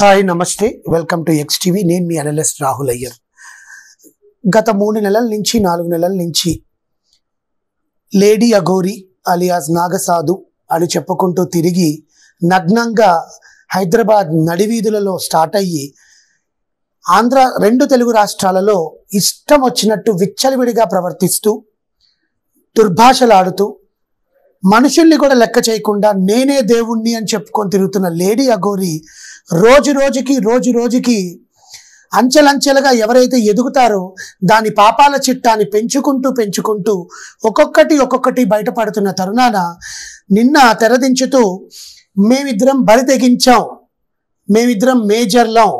Hi నమస్తే welcome to X TV. నేను మీ analyst Rahul Iyer. గత 3 నెలల నుంచి 4 నెలల నుంచి లేడీ అఘోరి అలియాస్ నాగసాధు అని చెప్పుకుంటూ తిరిగి నగ్నంగా హైదరాబాద్ నడివీధులలో స్టార్ట్ అయ్యి రెండు తెలుగు రాష్ట్రాలలో ఇష్టం వచ్చినట్టు విచ్చలవిడిగా ప్రవర్తిస్తూ దుర్భాషలాడుతూ మనుషుల్ని కూడా లెక్క చేయకుండా నేనే దేవుణ్ణి అని చెప్పుకొని తిరుగుతున్న లేడీ అఘోరి రోజు రోజుకి అంచెలంచెలుగా ఎవరైతే ఎదుగుతారో దాని పాపాల చిట్టాన్ని పెంచుకుంటూ ఒక్కొక్కటి బయటపడుతున్న తరుణాన నిన్న తెరదించుతూ మేమిద్దరం బరి తెగించాం, మేమిద్దరం మేజర్లం,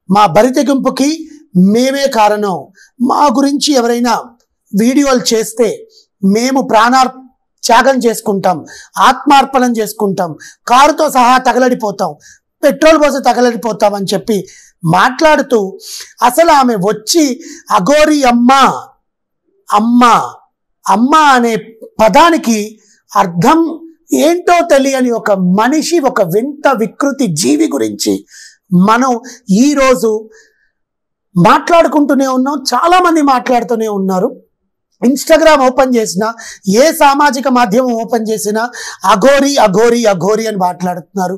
మా బరి తెగింపుకి మేమే కారణం, మా గురించి ఎవరైనా వీడియోలు చేస్తే మేము త్యాగం చేసుకుంటాం, ఆత్మార్పణం చేసుకుంటాం, కారుతో సహా తగలడిపోతాం, పెట్రోల్ పోసి తగలడిపోతాం అని చెప్పి మాట్లాడుతూ అసలు ఆమె వచ్చి అఘోరి అమ్మ అనే పదానికి అర్థం ఏంటో తెలియని ఒక మనిషి, ఒక వింత వికృతి జీవి గురించి మనం ఈరోజు మాట్లాడుకుంటూనే ఉన్నాం. చాలామంది మాట్లాడుతూనే ఉన్నారు. ఇన్స్టాగ్రామ్ ఓపెన్ చేసినా, ఏ సామాజిక మాధ్యమం ఓపెన్ చేసినా అఘోరి అని మాట్లాడుతున్నారు.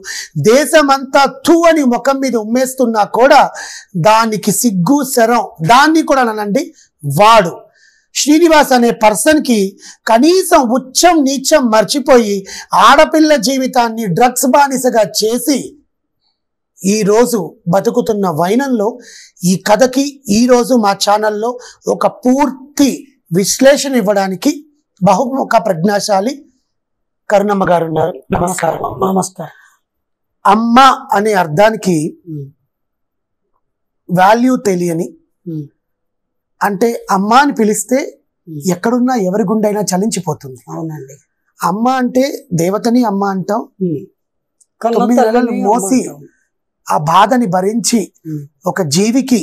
దేశమంతా తూ అని ముఖం మీద ఉమ్మేస్తున్నా కూడా దానికి సిగ్గు శరం, దాన్ని కూడా అనండి. వాడు శ్రీనివాస్ అనే పర్సన్కి కనీసం ఉచ్చం నీచం మర్చిపోయి ఆడపిల్ల జీవితాన్ని డ్రగ్స్ బానిసగా చేసి ఈరోజు బతుకుతున్న వైనంలో ఈ కథకి ఈరోజు మా ఛానల్లో ఒక పూర్తి విశ్లేషణ ఇవ్వడానికి బహుముఖ ప్రజ్ఞాశాలి కరుణమ్మ గారు ఉన్నారు. నమస్కారం. నమస్కారం. అమ్మ అనే అర్థానికి వాల్యూ తెలియని, అంటే అమ్మ అని పిలిస్తే ఎక్కడున్నా ఎవరి గుండైనా చలించిపోతుంది. అవునండి. అమ్మ అంటే దేవతని అమ్మ అంటాం. 9 నెలలు మోసి ఆ బాధని భరించి ఒక జీవికి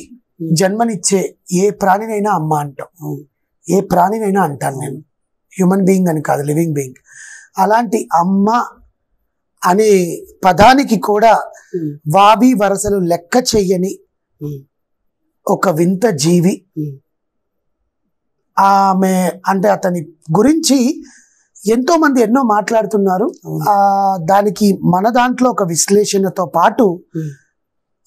జన్మనిచ్చే ఏ ప్రాణినైనా అమ్మ అంటాం. ఏ ప్రాణినైనా అంటాను నేను, హ్యూమన్ బీయింగ్ అని కాదు, లివింగ్ బీయింగ్. అలాంటి అమ్మ అనే పదానికి కూడా వావి వరసలు లెక్క చెయ్యని ఒక వింత జీవి. ఆమె అంటే అతని గురించి ఎంతో మంది ఎన్నో మాట్లాడుతున్నారు. దానికి మన దాంట్లో ఒక విశ్లేషణతో పాటు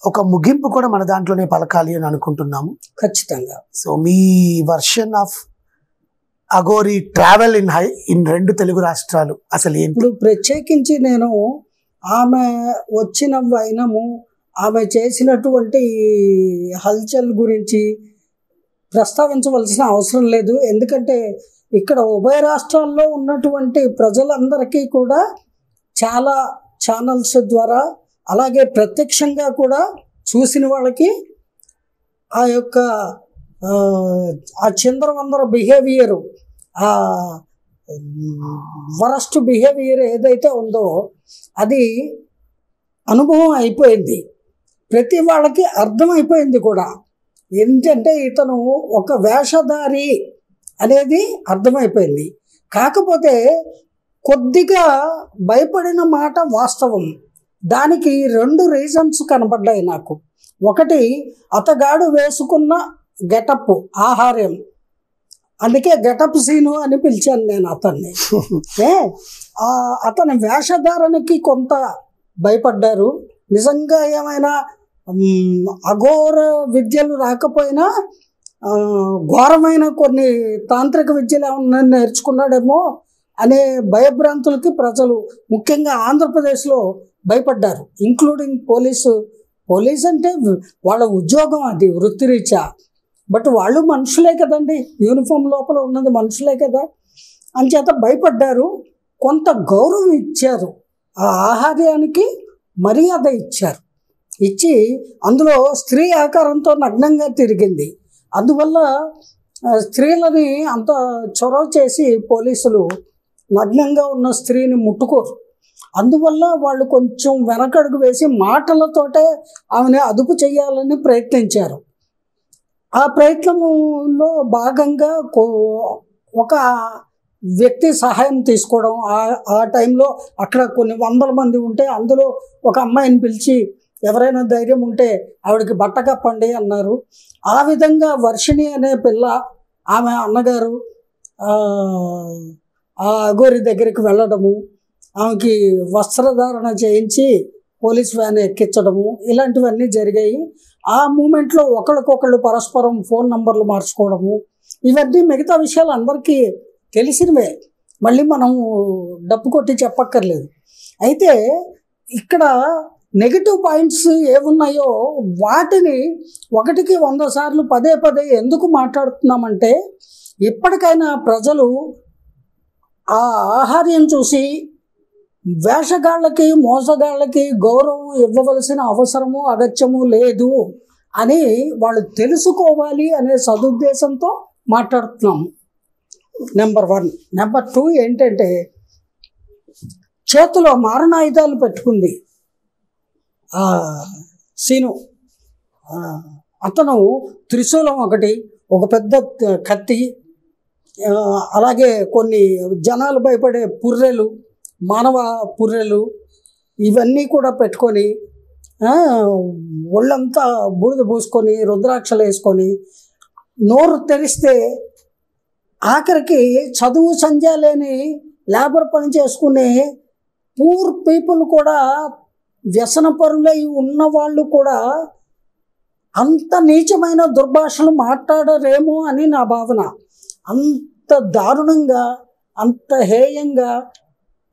ఒక ముగింపు కూడా మన దాంట్లోనే పలకాలి అని అనుకుంటున్నాము. ఖచ్చితంగా. So me version of Aghori travel in 2 Telugu రాష్ట్రాలు అసలు ఏంటి? ఇప్పుడు ప్రత్యేకించి నేను ఆమె వచ్చిన వైనము, ఆమె చేసినటువంటి హల్చల్ గురించి ప్రస్తావించవలసిన అవసరం లేదు. ఎందుకంటే ఇక్కడ ఉభయ రాష్ట్రాల్లో ఉన్నటువంటి ప్రజలందరికీ కూడా చాలా ఛానల్స్ ద్వారా, అలాగే ప్రత్యక్షంగా కూడా చూసిన వాళ్ళకి ఆ యొక్క ఆ చిందరవందర బిహేవియరు, ఆ వరస్ట్ బిహేవియర్ ఏదైతే ఉందో అది అనుభవం అయిపోయింది. ప్రతి వాళ్ళకి అర్థమైపోయింది కూడా. ఏంటంటే ఇతను ఒక వేషధారి అనేది అర్థమైపోయింది. కాకపోతే కొద్దిగా భయపడిన మాట వాస్తవం. దానికి 2 రీజన్స్ కనపడ్డాయి నాకు. ఒకటి, అతగాడు వేసుకున్న గెటప్, ఆహార్యం. అందుకే గెటప్ సీను అని పిలిచాను నేను అతన్ని. అతని వేషధారణకి కొంత భయపడ్డారు. నిజంగా ఏమైనా అఘోర విద్యలు రాకపోయినా ఘోరమైన కొన్ని తాంత్రిక విద్యలు ఏమన్నా నేర్చుకున్నాడేమో అనే భయభ్రాంతులకి ప్రజలు, ముఖ్యంగా ఆంధ్రప్రదేశ్లో భయపడ్డారు. ఇంక్లూడింగ్ పోలీస్ అంటే వాళ్ళ ఉద్యోగం, అది వృత్తిరీత్యా. బట్ వాళ్ళు మనుషులే కదండి, యూనిఫామ్ లోపల ఉన్నది మనుషులే కదా. అంచేత భయపడ్డారు. కొంత గౌరవం ఇచ్చారు, ఆ ఆహార్యానికి మర్యాద ఇచ్చారు. ఇచ్చి అందులో స్త్రీ ఆకారంతో నగ్నంగా తిరిగింది. అందువల్ల స్త్రీలని అంత చొరవ చేసి పోలీసులు నగ్నంగా ఉన్న స్త్రీని ముట్టుకోరు. అందువల్ల వాళ్ళు కొంచెం వెనకడుగు వేసి మాటలతోటే ఆమెను అదుపు చేయాలని ప్రయత్నించారు. ఆ ప్రయత్నంలో భాగంగా ఒక వ్యక్తి సహాయం తీసుకోవడం, ఆ టైంలో అక్కడ కొన్ని 100 మంది ఉంటే అందులో ఒక అమ్మాయిని పిలిచి ఎవరైనా ధైర్యం ఉంటే ఆవిడకి బట్ట కప్పండి అన్నారు. ఆ విధంగా వర్షిణి అనే పిల్ల ఆమె అన్నగారు ఆ అఘోరి దగ్గరికి వెళ్ళడము, ఆమెకి వస్త్రధారణ చేయించి పోలీస్ వ్యాన్ ఎక్కించడము, ఇలాంటివన్నీ జరిగాయి. ఆ మూమెంట్లో ఒకళ్ళకొకళ్ళు పరస్పరం ఫోన్ నంబర్లు మార్చుకోవడము, ఇవన్నీ మిగతా విషయాలు అందరికీ తెలిసినవే, మళ్ళీ మనం డప్పు కొట్టి చెప్పక్కర్లేదు. అయితే ఇక్కడ నెగిటివ్ పాయింట్స్ ఏమున్నాయో వాటిని 1కి 100 సార్లు పదే పదే ఎందుకు మాట్లాడుతున్నామంటే, ఇప్పటికైనా ప్రజలు ఆ ఆహార్యం చూసి వేషగాళ్ళకి మోసగాళ్ళకి గౌరవం ఇవ్వవలసిన అవసరము అగత్యము లేదు అని వాళ్ళు తెలుసుకోవాలి అనే సదుద్దేశంతో మాట్లాడుతున్నాము. నెంబర్ 1. నెంబర్ 2 ఏంటంటే, చేతిలో మారణాయుధాలు పెట్టుకుంది సీను. అతను త్రిశూలం ఒకటి, ఒక పెద్ద కత్తి, అలాగే కొన్ని జనాలు భయపడే పుర్రెలు, మానవ పుర్రెలు, ఇవన్నీ కూడా పెట్టుకొని ఒళ్ళంతా బూడిద పూసుకొని రుద్రాక్షలు వేసుకొని నోరు తెరిస్తే ఆఖరికి చదువు సంధ్య లేని లేబర్ పని చేసుకునే పూర్ పీపుల్ కూడా, వ్యసనపరులై ఉన్నవాళ్ళు కూడా అంత నీచమైన దుర్భాషలు మాట్లాడరేమో అని నా భావన. అంత దారుణంగా, అంత హేయంగా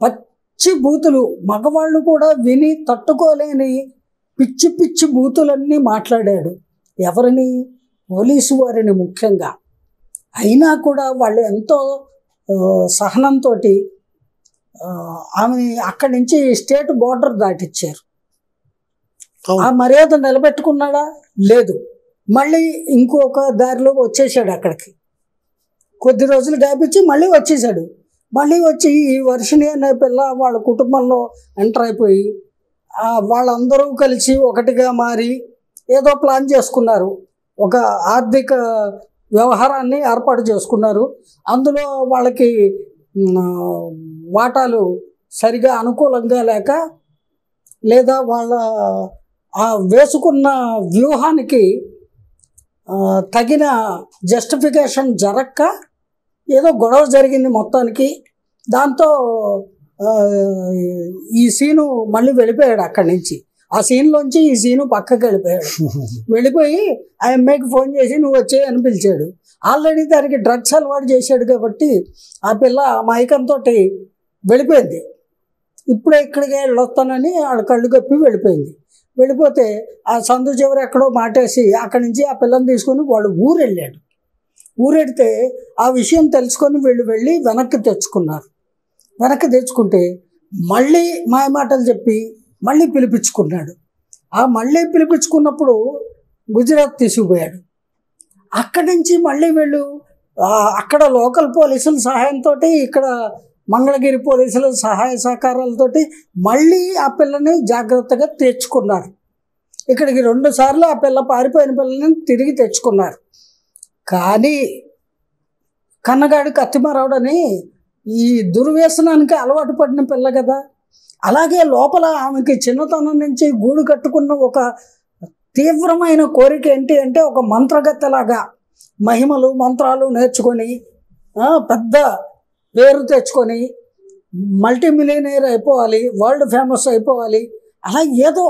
పచ్చి బూతులు, మగవాళ్ళు కూడా విని తట్టుకోలేని పిచ్చి పిచ్చి బూతులన్నీ మాట్లాడాడు. ఎవరిని? పోలీసు వారిని ముఖ్యంగా. అయినా కూడా వాళ్ళు ఎంతో సహనంతో ఆమె అక్కడి నుంచి స్టేట్ బోర్డర్ దాటిచ్చారు. ఆ మర్యాద నిలబెట్టుకున్నాడా? లేదు. మళ్ళీ ఇంకొక దారిలో వచ్చేసాడు. అక్కడికి కొద్ది రోజులు గ్యాప్ ఇచ్చి మళ్ళీ వచ్చేసాడు. మళ్ళీ వచ్చి ఈ వర్షిణి అనే పిల్ల వాళ్ళ కుటుంబంలో ఎంటర్ అయిపోయి వాళ్ళందరూ కలిసి ఒకటిగా మారి ఏదో ప్లాన్ చేసుకున్నారు. ఒక ఆర్థిక వ్యవహారాన్ని ఏర్పాటు చేసుకున్నారు. అందులో వాళ్ళకి వాటాలు సరిగా అనుకూలంగా లేక, లేదా వాళ్ళ వేసుకున్న వ్యూహానికి తగిన జస్టిఫికేషన్ జరక్క ఏదో గొడవ జరిగింది మొత్తానికి. దాంతో ఈ సీను మళ్ళీ వెళ్ళిపోయాడు అక్కడి నుంచి. ఆ సీన్లోంచి ఈ సీను పక్కకి వెళ్ళిపోయాడు. వెళ్ళిపోయి ఆ అమ్మాయికి ఫోన్ చేసి నువ్వు వచ్చే అని పిలిచాడు. ఆల్రెడీ దానికి డ్రగ్స్ అలవాటు చేశాడు కాబట్టి ఆ పిల్ల మైకంతో వెళ్ళిపోయింది. ఇప్పుడే ఇక్కడికి వెళ్ళొస్తానని వాళ్ళ కళ్ళు కప్పి వెళ్ళిపోయింది. వెళ్ళిపోతే ఆ సందు చివరి ఎక్కడో మాటేసి అక్కడి నుంచి ఆ పిల్లని తీసుకొని వాడు ఊరెళ్ళాడు. ఊరెడితే ఆ విషయం తెలుసుకొని వెళ్ళి వెనక్కి తెచ్చుకున్నారు. వెనక్కి తెచ్చుకుంటే మళ్ళీ మాయమాటలు చెప్పి మళ్ళీ పిలిపించుకున్నాడు. ఆ మళ్ళీ పిలిపించుకున్నప్పుడు గుజరాత్ తీసుకుపోయాడు. అక్కడి నుంచి మళ్ళీ వెళ్ళు అక్కడ లోకల్ పోలీసుల సహాయంతో, ఇక్కడ మంగళగిరి పోలీసుల సహాయ సహకారాలతోటి మళ్ళీ ఆ పిల్లని జాగ్రత్తగా తెచ్చుకున్నారు. ఇక్కడికి 2 సార్లు ఆ పిల్ల పారిపోయిన పిల్లని తిరిగి తెచ్చుకున్నారు. కానీ కన్నగాడి కత్తిమారావుడని ఈ దుర్వ్యసనానికి అలవాటు పడిన పిల్ల కదా. అలాగే లోపల ఆమెకి చిన్నతనం నుంచి గూడు కట్టుకున్న ఒక తీవ్రమైన కోరిక ఏంటి అంటే, ఒక మంత్రగత్తలాగా మహిమలు మంత్రాలు నేర్చుకొని పెద్ద పేరు తెచ్చుకొని మల్టీ మిలియనీర్ అయిపోవాలి, వరల్డ్ ఫేమస్ అయిపోవాలి, అలా ఏదో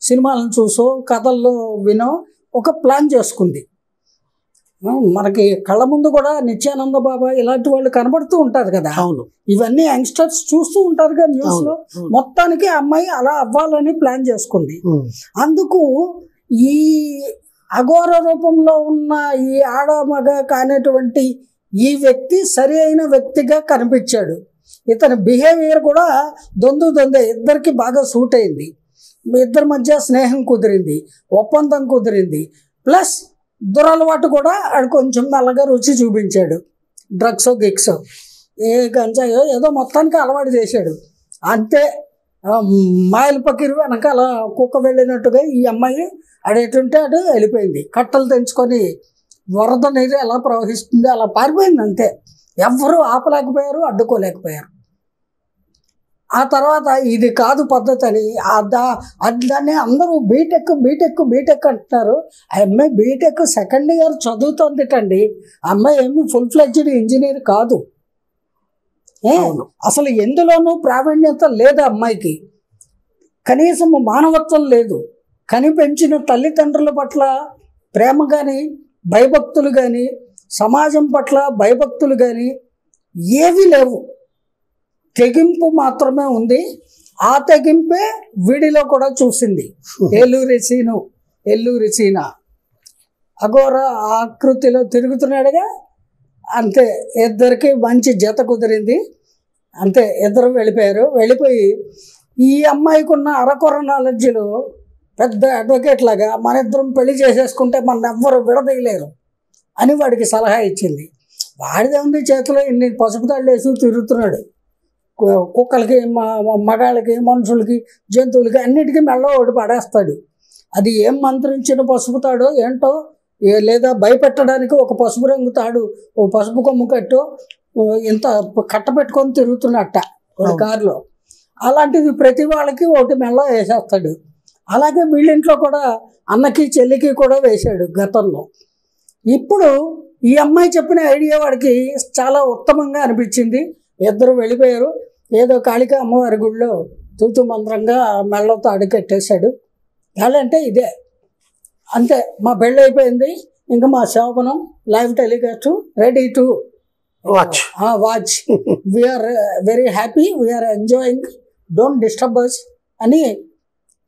సినిమాలను చూసో కథల్లో వినో ఒక ప్లాన్ చేసుకుంది. మనకి కళ్ళ ముందు కూడా నిత్యానంద బాబా ఇలాంటి వాళ్ళు కనబడుతూ ఉంటారు కదా. ఇవన్నీ యంగ్స్టర్స్ చూస్తూ ఉంటారు కదా న్యూస్లో. మొత్తానికి అమ్మాయి అలా అవ్వాలని ప్లాన్ చేసుకుంది. అందుకు ఈ అఘోర రూపంలో ఉన్న ఈ ఆడ మగ కానటువంటి ఈ వ్యక్తి సరి అయిన వ్యక్తిగా కనిపించాడు. ఇతని బిహేవియర్ కూడా దొందే ఇద్దరికి బాగా సూట్ అయింది. ఇద్దరి మధ్య స్నేహం కుదిరింది, ఒప్పందం కుదిరింది. ప్లస్ దురలవాటు కూడా ఆడు కొంచెం మెల్లగా రుచి చూపించాడు. డ్రగ్స్ గిక్స్ ఏ గంజాయో ఏదో మొత్తానికి అలవాటు చేశాడు. అంతే మాయల పకీరు వెనకాల కుక్క వెళ్ళినట్టుగా ఈ అమ్మాయి అడేటుంటే అటు వెళ్ళిపోయింది. కట్టలు తెంచుకొని వరద నీరు ఎలా ప్రవహిస్తుంది అలా పారిపోయింది. అంతే, ఎవ్వరూ ఆపలేకపోయారు, అడ్డుకోలేకపోయారు. ఆ తర్వాత ఇది కాదు పద్ధతి అని దాన్ని అందరూ బీటెక్ అంటున్నారు. ఆ అమ్మాయి బీటెక్ సెకండ్ ఇయర్ చదువుతుందిటండి. ఆ అమ్మాయి ఏమి ఫుల్ ఫ్లెడ్జ్డ్ ఇంజనీర్ కాదు. అసలు ఎందులోనూ ప్రావీణ్యత లేదు అమ్మాయికి. కనీసం మానవత్వం లేదు. కని పెంచిన తల్లిదండ్రుల పట్ల ప్రేమ కానీ, భయభక్తులు కానీ, సమాజం పట్ల భయభక్తులు కానీ ఏవీ లేవు. తెగింపు మాత్రమే ఉంది. ఆ తెగింపే వీడిలో కూడా చూసింది. ఎల్లూరి సీన అఘోర ఆకృతిలో తిరుగుతున్నాడుగా, అంతే. ఇద్దరికి మంచి జత కుదిరింది, అంతే. ఇద్దరు వెళ్ళిపోయి ఈ అమ్మాయికి ఉన్న అరకొర నాలెడ్జ్లో పెద్ద అడ్వకేట్ లాగా మన ఇద్దరం పెళ్లి చేసేసుకుంటే మన ఎవ్వరు విడదీయలేరు అని వాడికి సలహా ఇచ్చింది. వాడిదే ఉంది చేతిలో ఇన్ని పసుపు తాళ్ళు వేసి తిరుగుతున్నాడు. కుక్కలకి, మగాళ్ళకి, మనుషులకి, జంతువులకి అన్నిటికీ మెల్ల ఒకటి పడేస్తాడు. అది ఏం మంత్రించిన పసుపు తాడో ఏంటో, లేదా భయపెట్టడానికి ఒక పసుపు రంగు తాడు, ఓ పసుపు కొమ్ము కట్టు ఇంత కట్ట పెట్టుకొని తిరుగుతున్నట్ట ఒక కారులో. అలాంటిది ప్రతి వాళ్ళకి ఒకటి మెల్ల వేసేస్తాడు. అలాగే వీళ్ళింట్లో కూడా అన్నకి చెల్లికి కూడా వేశాడు గతంలో. ఇప్పుడు ఈ అమ్మాయి చెప్పిన ఐడియా వాడికి చాలా ఉత్తమంగా అనిపించింది. ఇద్దరు వెళ్ళిపోయారు. ఏదో కాళికా అమ్మవారి గుడిలో తూతు మంత్రంగా మెళ్ళతో అడుగెట్టేశాడు. అంటే ఇదే, అంతే. మా పెళ్ళి అయిపోయింది, ఇంకా మా శోభనం live telecast ready to watch. We are very happy, we are enjoying, don't disturb us అని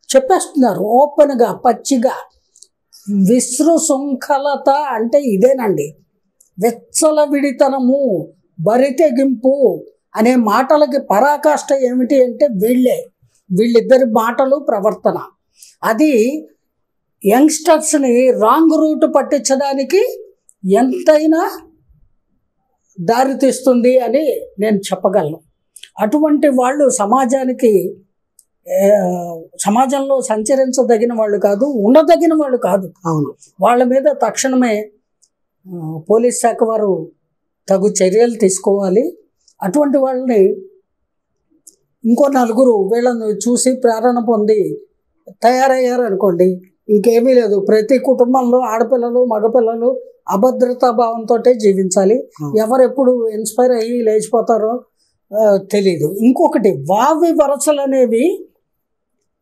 చెప్పేస్తున్నారు ఓపెన్గా, పచ్చిగా. విశృంఖలత అంటే ఇదేనండి. విచ్చలవిడితనము, బరితెగింపు అనే మాటలకి పరాకాష్ట ఏమిటి అంటే వీళ్ళిద్దరి మాటలు, ప్రవర్తన. అది యంగ్స్టర్స్ని రాంగ్ రూట్ పట్టించడానికి ఎంతైనా దారితీస్తుంది అని నేను చెప్పగలను. అటువంటి వాళ్ళు సమాజంలో సంచరించదగిన వాళ్ళు కాదు, ఉండదగిన వాళ్ళు కాదు. అవును. వాళ్ళ మీద తక్షణమే పోలీస్ శాఖ వారు తగు చర్యలు తీసుకోవాలి. అటువంటి వాళ్ళని ఇంకో నలుగురు వీళ్ళని చూసి ప్రేరణ పొంది తయారయ్యారు అనుకోండి, ఇంకేమీ లేదు. ప్రతి కుటుంబంలో ఆడపిల్లలు, మగపిల్లలు అభద్రతా భావంతో జీవించాలి. ఎవరెప్పుడు ఇన్స్పైర్ అయ్యి లేచిపోతారో తెలీదు. ఇంకొకటి, వావి వరసలు అనేవి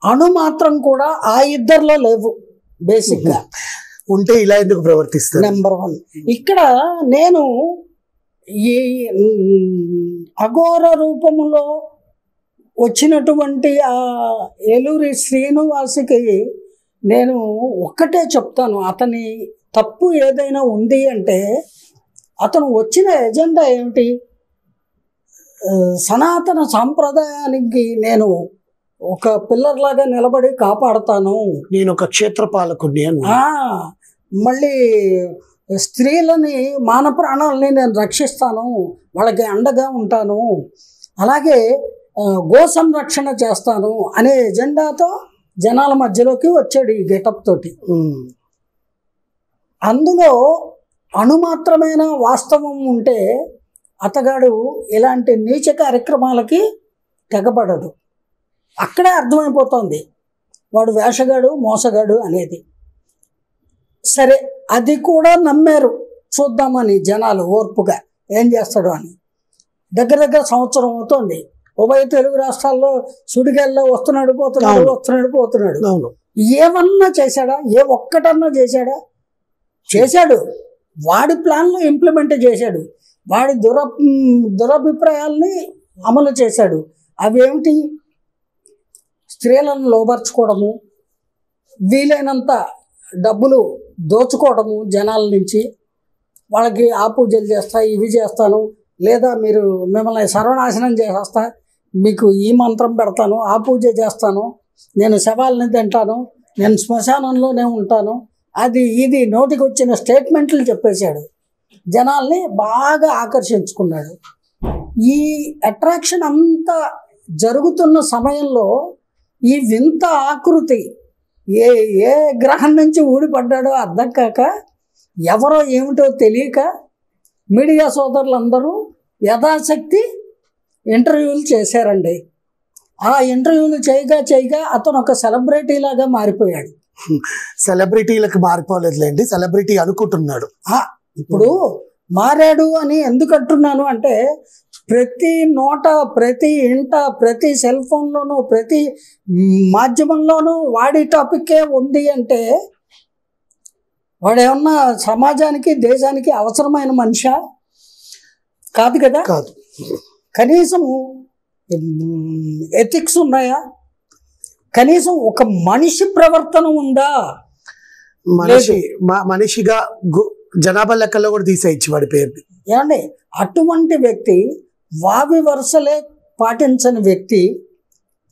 అణుమాత్రం కూడా ఆ ఇద్దరిలో లేవు. బేసిక్గా ఉంటే ఇలా ఎందుకు ప్రవర్తిస్తారు? నెంబర్ 1. ఇక్కడ నేను ఈ అఘోర రూపంలో వచ్చినటువంటి ఆ ఏలూరి శ్రీనివాసుకి నేను ఒక్కటే చెప్తాను. అతని తప్పు ఏదైనా ఉంది అంటే అతను వచ్చిన ఎజెండా ఏమిటి? సనాతన సాంప్రదాయానికి నేను ఒక పిల్లర్ లాగా నిలబడి కాపాడుతాను, నేను ఒక క్షేత్రపాలకుడిని అని. మళ్ళీ స్త్రీలని, మాన ప్రాణాలని నేను రక్షిస్తాను, వాళ్ళకి అండగా ఉంటాను, అలాగే గో సంరక్షణ చేస్తాను అనే ఎజెండాతో జనాల మధ్యలోకి వచ్చాడు ఈ గెటప్ తోటి. అందులో అణుమాత్రమైన వాస్తవం ఉంటే అతగాడు ఇలాంటి నీచ కార్యక్రమాలకి తెగబడడు. అక్కడే అర్థమైపోతుంది వాడు వేషగాడు, మోసగాడు అనేది. సరే, అది కూడా నమ్మారు. చూద్దామని జనాలు ఓర్పుగా ఏం చేస్తాడు అని. దగ్గర సంవత్సరం అవుతుంది. ఉభయ తెలుగు రాష్ట్రాల్లో సుడిగాల్లో వస్తున్నాడు పోతున్నాడు. ఏమన్నా చేశాడా? ఏ ఒక్కటన్నా చేశాడా? చేశాడు. వాడి ప్లాన్లు ఇంప్లిమెంట్ చేశాడు. వాడి దురభిప్రాయాల్ని అమలు చేశాడు. అవేమిటి? స్త్రీలను లోబర్చుకోవడము, వీలైనంత డబ్బులు దోచుకోవడము జనాల నుంచి, వాళ్ళకి ఆ పూజలు చేస్తా, ఇవి చేస్తాను, లేదా మీరు మిమ్మల్ని సర్వనాశనం చేసేస్తా, మీకు ఈ మంత్రం పెడతాను, ఆ పూజ చేస్తాను, నేను శవాలని తింటాను, నేను శ్మశానంలోనే ఉంటాను, అది ఇది నోటికి వచ్చిన స్టేట్మెంట్లు చెప్పేశాడు. జనాల్ని బాగా ఆకర్షించుకున్నాడు. ఈ అట్రాక్షన్ అంతా జరుగుతున్న సమయంలో ఈ వింత ఆకృతి ఏ గ్రహం నుంచి ఊడిపడ్డాడో అర్థం కాక, ఎవరో ఏమిటో తెలియక మీడియా సోదరులందరూ యథాశక్తి ఇంటర్వ్యూలు చేశారండి. ఆ ఇంటర్వ్యూలు చేయగా అతను ఒక సెలబ్రిటీ లాగా మారిపోయాడు. సెలబ్రిటీలకు మారిపోలేదులేండి, సెలబ్రిటీ అనుకుంటున్నాడు. ఇప్పుడు మారాడు అని ఎందుకు అంటున్నాను అంటే, ప్రతి నోట, ప్రతి ఇంట, ప్రతి సెల్ ఫోన్లోనూ, ప్రతి మాధ్యమంలోనూ వాడి టాపిక్కే ఉంది అంటే వాడేమన్నా సమాజానికి, దేశానికి అవసరమైన మనిషా? కాదు కదా. కాదు. కనీసం ఎథిక్స్ ఉన్నాయా? కనీసం ఒక మనిషి ప్రవర్తన ఉందా? మనిషిగా జనాభా లెక్కల్లో కూడా తీసేయచ్చు వాడి పేరుని. ఏమండి, అటువంటి వ్యక్తి, వావి వరుసలే పాటించని వ్యక్తి,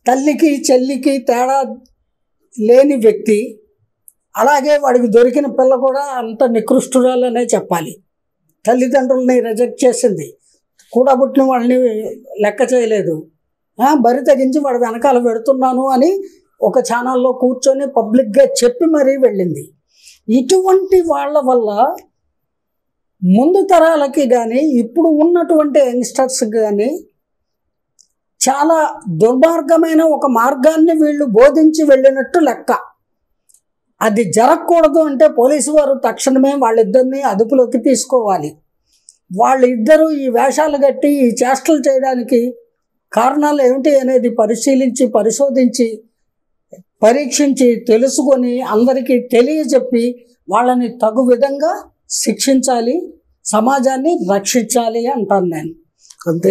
తల్లికి చెల్లికి తేడా లేని వ్యక్తి, అలాగే వాడికి దొరికిన పిల్ల కూడా అంత నికృష్టురాలనే చెప్పాలి. తల్లిదండ్రులని రిజెక్ట్ చేసింది, కూడబుట్టిన వాళ్ళని లెక్క చేయలేదు, బరి తెగించి వాడు వెనకాల పెడుతున్నాను అని ఒక ఛానల్లో కూర్చొని పబ్లిక్గా చెప్పి మరీ వెళ్ళింది. ఇటువంటి వాళ్ళ వల్ల ముందు తరాలకి కానీ ఇప్పుడు ఉన్నటువంటి యంగ్స్టర్స్ కానీ చాలా దుర్మార్గమైన ఒక మార్గాన్ని వీళ్ళు బోధించి వెళ్ళినట్టు లెక్క. అది జరగకూడదు అంటే పోలీసు వారు తక్షణమే వాళ్ళిద్దరిని అదుపులోకి తీసుకోవాలి. వాళ్ళిద్దరూ ఈ వేషాలు కట్టి ఈ చేష్టలు చేయడానికి కారణాలు ఏమిటి అనేది పరిశీలించి, పరిశోధించి, పరీక్షించి, తెలుసుకొని అందరికీ తెలియజెప్పి వాళ్ళని తగు విధంగా శిక్షించాలి, సమాజాన్ని రక్షించాలి అంటాను నేను.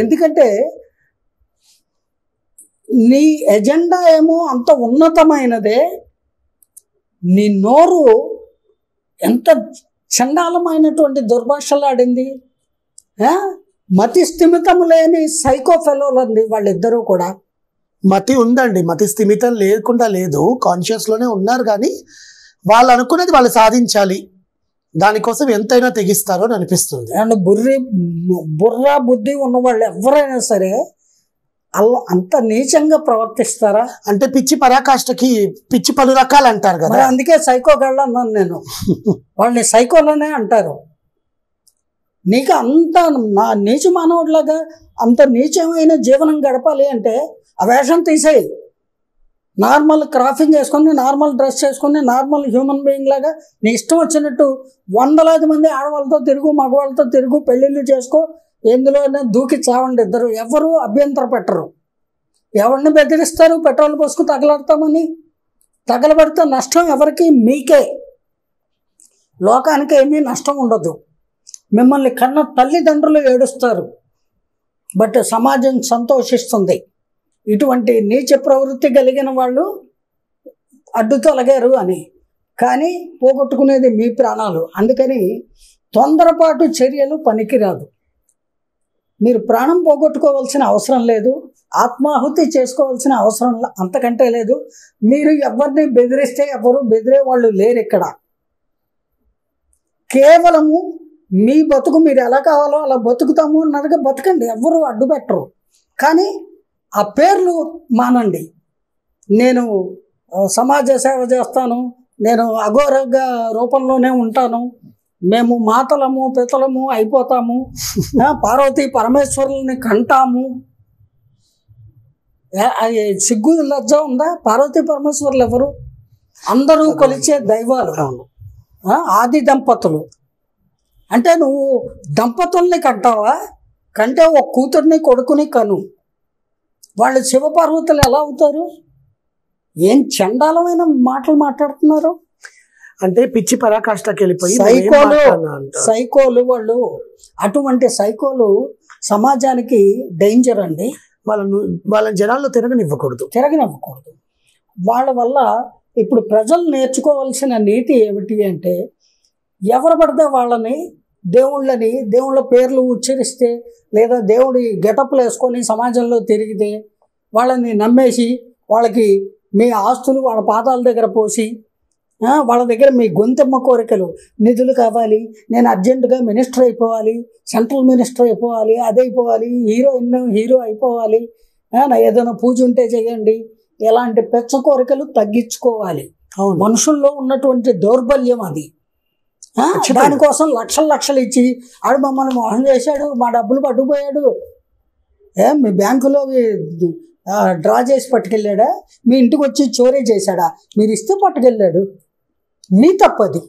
ఎందుకంటే నీ ఎజెండా ఏమో అంత ఉన్నతమైనదే, నీ నోరు ఎంత చండాలమైనటువంటి దుర్భాషలాడింది. మతి స్థిమితం లేని సైకో ఫెలోలండి వాళ్ళిద్దరూ కూడా. మతి ఉందండి, మతి స్థిమితం లేకుండా లేదు, కాన్షియస్లోనే ఉన్నారు. కానీ వాళ్ళు అనుకునేది వాళ్ళు సాధించాలి, దానికోసం ఎంతైనా తెగిస్తారో అని అనిపిస్తుంది. అండ్ బుర్ర బుద్ధి ఉన్న వాళ్ళు ఎవరైనా సరే అలా అంత నీచంగా ప్రవర్తిస్తారా? అంటే పిచ్చి పరాకాష్ఠకి పిచ్చి పలు రకాలు అంటారు కదా, అందుకే సైకో గళ్ళు అన్నాను నేను. వాళ్ళని సైకోలోనే అంటారు. నీకు అంత నా నీచ మానవుడిలాగా అంత నీచమైన జీవనం గడపాలి అంటే ఆ వేషం తీసేయి. నార్మల్ క్రాఫింగ్ వేసుకొని, నార్మల్ డ్రెస్ వేసుకొని, నార్మల్ హ్యూమన్ బీయింగ్ లాగా నీ ఇష్టం వచ్చినట్టు వందలాది మంది ఆడవాళ్ళతో తిరుగు, మగవాళ్ళతో తిరుగు, పెళ్ళిళ్ళు చేసుకో, ఎందులోనే దూకి చావండి ఇద్దరు, ఎవరు అభ్యంతర పెట్టరు. ఎవరిని బెదిరిస్తారు? పెట్రోల్ పోసుకు తగలడతామని. తగలబడితే నష్టం ఎవరికి? మీకే. లోకానికి ఏమీ నష్టం ఉండదు. మిమ్మల్ని కన్న తల్లిదండ్రులు ఏడుస్తారు, బట్ సమాజం సంతోషిస్తుంది. ఇటువంటి నీచ ప్రవృత్తి కలిగిన వాళ్ళు అడ్డు తొలగారు అని. కానీ పోగొట్టుకునేది మీ ప్రాణాలు. అందుకని తొందరపాటు చర్యలు పనికిరాదు. మీరు ప్రాణం పోగొట్టుకోవాల్సిన అవసరం లేదు, ఆత్మాహుతి చేసుకోవాల్సిన అవసరం అంతకంటే లేదు. మీరు ఎవరిని బెదిరిస్తే ఎవరు బెదిరే వాళ్ళు లేరు ఇక్కడ. కేవలము మీ బతుకు మీరు ఎలా కావాలో అలా బతుకుతాము అన్నట్టుగా బతకండి, ఎవరు అడ్డు పెట్టరు. కానీ ఆ పేర్లు మానండి. నేను సమాజ సేవ చేస్తాను, నేను అఘోరగా రూపంలోనే ఉంటాను, మేము మాతలము పితలము అయిపోతాము, పార్వతీ పరమేశ్వరుల్ని కంటాము. సిగ్గు లజ్జ ఉందా? పార్వతీ పరమేశ్వరులు ఎవరు? అందరూ కొలిచే దైవాలు, ఆది దంపతులు. అంటే నువ్వు దంపతుల్ని కంటావా? కంటే ఒక కూతుర్ని కొడుకుని కను. వాళ్ళు శివపార్వతులు ఎలా అవుతారు? ఏం చండాలమైన మాటలు మాట్లాడుతున్నారు. అంటే పిచ్చి పరాకాష్ఠకి వెళ్ళిపోయి సైకోలు వాళ్ళు. అటువంటి సైకోలు సమాజానికి డేంజర్ అండి. వాళ్ళ జనాల్లో తిరగనివ్వకూడదు. వాళ్ళ వల్ల ఇప్పుడు ప్రజలు నేర్చుకోవాల్సిన నీతి ఏమిటి అంటే, ఎవరు పడితే వాళ్ళని దేవుళ్ళని, దేవుళ్ళ పేర్లు ఉచ్చరిస్తే, లేదా దేవుడి గెటప్లు వేసుకొని సమాజంలో తిరిగితే వాళ్ళని నమ్మేసి, వాళ్ళకి మీ ఆస్తులు వాళ్ళ పాదాల దగ్గర పోసి, వాళ్ళ దగ్గర మీ గొంతెమ్మ కోరికలు, నిధులు కావాలి, నేను అర్జెంటుగా మినిస్టర్ అయిపోవాలి, సెంట్రల్ మినిస్టర్ అయిపోవాలి, అదైపోవాలి, హీరో అయిపోవాలి, ఏదైనా పూజ ఉంటే చేయండి, ఇలాంటి పెచ్చ కోరికలు తగ్గించుకోవాలి. మనుషుల్లో ఉన్నటువంటి దౌర్బల్యం అది. దానికోసం లక్షలు ఇచ్చి ఆడు మమ్మల్ని మోసం చేశాడు, మా డబ్బులు పట్టుకుపోయాడు, మీ బ్యాంకులో డ్రా చేసి పట్టుకెళ్ళాడా, మీ ఇంటికి వచ్చి చోరీ చేశాడా? మీరు ఇస్తే పట్టుకెళ్ళాడు, మీ తప్పది.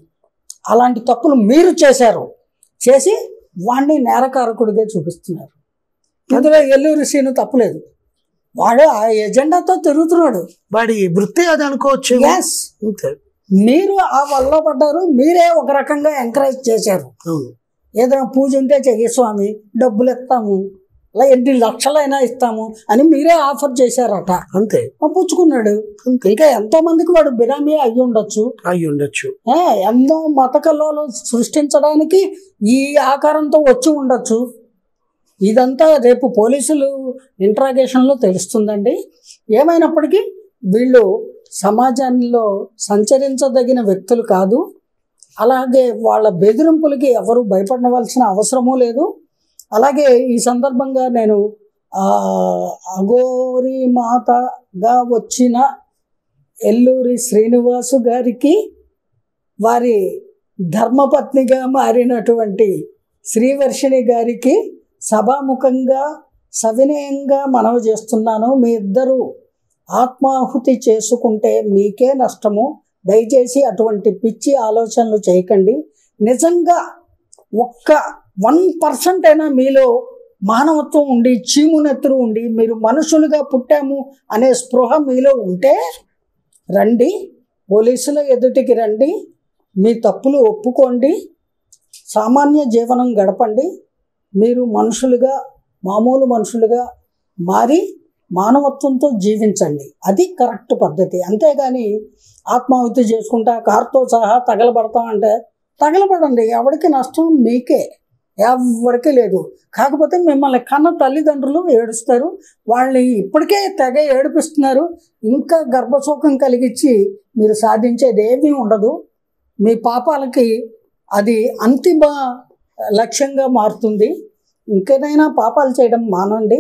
అలాంటి తప్పులు మీరు చేశారు, చేసి వాడిని నేరకారకుడిగా చూపిస్తున్నారు. ఇందులో ఎల్లూరి సీను తప్పులేదు, వాడు ఆ ఎజెండాతో తిరుగుతున్నాడు, వాడి వృత్తి అది అనుకోవచ్చు. ఎస్, మీరు ఆ వల్ల పడ్డారు, మీరే ఒక రకంగా ఎంకరేజ్ చేశారు. ఏదైనా పూజ ఉంటే చెయ్యి స్వామి, డబ్బులు ఇస్తాము, అలా ఎన్ని లక్షలైనా ఇస్తాము అని మీరే ఆఫర్ చేశారట. అంతే, పుచ్చుకున్నాడు. ఇంకా ఎంతో మందికి వాడు బినామీ అయ్యి ఉండొచ్చు. ఎంతో మత కల్లోలు సృష్టించడానికి ఈ ఆకారంతో వచ్చి ఉండొచ్చు. ఇదంతా రేపు పోలీసులు ఇంట్రాగేషన్లో తెలుస్తుందండి. ఏమైనప్పటికీ వీళ్ళు సమాజంలో సంచరించదగిన వ్యక్తులు కాదు. అలాగే వాళ్ళ బెదిరింపులకి ఎవరు భయపడవలసిన అవసరమూ లేదు. అలాగే ఈ సందర్భంగా నేను అఘోరి మాతగా వచ్చిన ఎల్లూరి శ్రీనివాసు గారికి, వారి ధర్మపత్నిగా మారినటువంటి శ్రీవర్షిణి గారికి సభాముఖంగా సవినయంగా మనవి చేస్తున్నాను. మీ ఇద్దరు ఆత్మాహుతి చేసుకుంటే మీకే నష్టము. దయచేసి అటువంటి పిచ్చి ఆలోచనలు చేయకండి. నిజంగా ఒక్క 1% అయినా మీలో మానవత్వం ఉండి, చీమునెత్తురు ఉండి, మీరు మనుషులుగా పుట్టాము అనే స్పృహ మీలో ఉంటే రండి, పోలీసుల ఎదుటికి రండి, మీ తప్పులు ఒప్పుకోండి, సామాన్య జీవనం గడపండి. మీరు మనుషులుగా, మామూలు మనుషులుగా మారి మానవత్వంతో జీవించండి. అది కరెక్ట్ పద్ధతి. అంతేగాని ఆత్మాహుతి చేసుకుంటా కారుతో సహా తగలబడతాం అంటే తగలబడండి, ఎవరికి నష్టం? మీకే, ఎవరికి లేదు. కాకపోతే మిమ్మల్ని కన్న తల్లిదండ్రులు ఏడుస్తారు, వాళ్ళని ఇప్పటికే తెగ ఏడిపిస్తున్నారు. ఇంకా గర్భశోకం కలిగించి మీరు సాధించేది ఏమీ ఉండదు. మీ పాపాలకి అది అంతిమ లక్ష్యంగా మారుతుంది. ఇంకేదైనా పాపాలు చేయడం మానండి,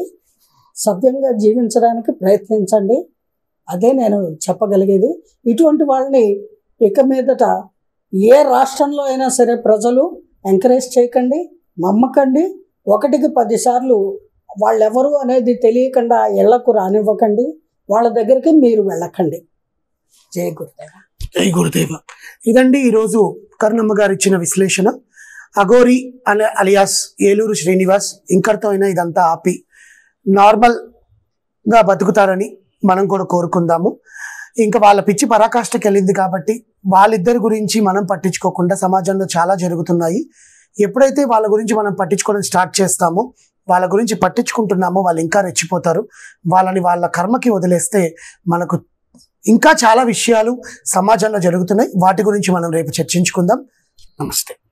సవ్యంగా జీవించడానికి ప్రయత్నించండి. అదే నేను చెప్పగలిగేది. ఇటువంటి వాళ్ళని ఇక మీదట ఏ రాష్ట్రంలో అయినా సరే ప్రజలు ఎంకరేజ్ చేయకండి, నమ్మకండి. 1కి 10 సార్లు వాళ్ళెవరు అనేది తెలియకుండా ఇళ్లకు రానివ్వకండి, వాళ్ళ దగ్గరికి మీరు వెళ్ళకండి. జై గురుదేవ. జై గురుదేవ. ఇదండి ఈరోజు కరుణమ్మ గారు ఇచ్చిన విశ్లేషణ. అఘోరి అలియాస్ ఏలూరు శ్రీనివాస్ ఇంకటితో అయినా ఇదంతా ఆపి నార్మల్గా బతుకుతారని మనం కూడా కోరుకుందాము. ఇంకా వాళ్ళ పిచ్చి పరాకాష్ఠకి వెళ్ళింది కాబట్టి వాళ్ళిద్దరి గురించి మనం పట్టించుకోకుండా సమాజంలో చాలా జరుగుతున్నాయి. ఎప్పుడైతే వాళ్ళ గురించి మనం పట్టించుకోవడం స్టార్ట్ చేస్తామో, వాళ్ళ గురించి పట్టించుకుంటున్నామో, వాళ్ళు ఇంకా రెచ్చిపోతారు. వాళ్ళని వాళ్ళ కర్మకి వదిలేస్తే మనకు ఇంకా చాలా విషయాలు సమాజంలో జరుగుతున్నాయి. వాటి గురించి మనం రేపు చర్చించుకుందాం. నమస్తే.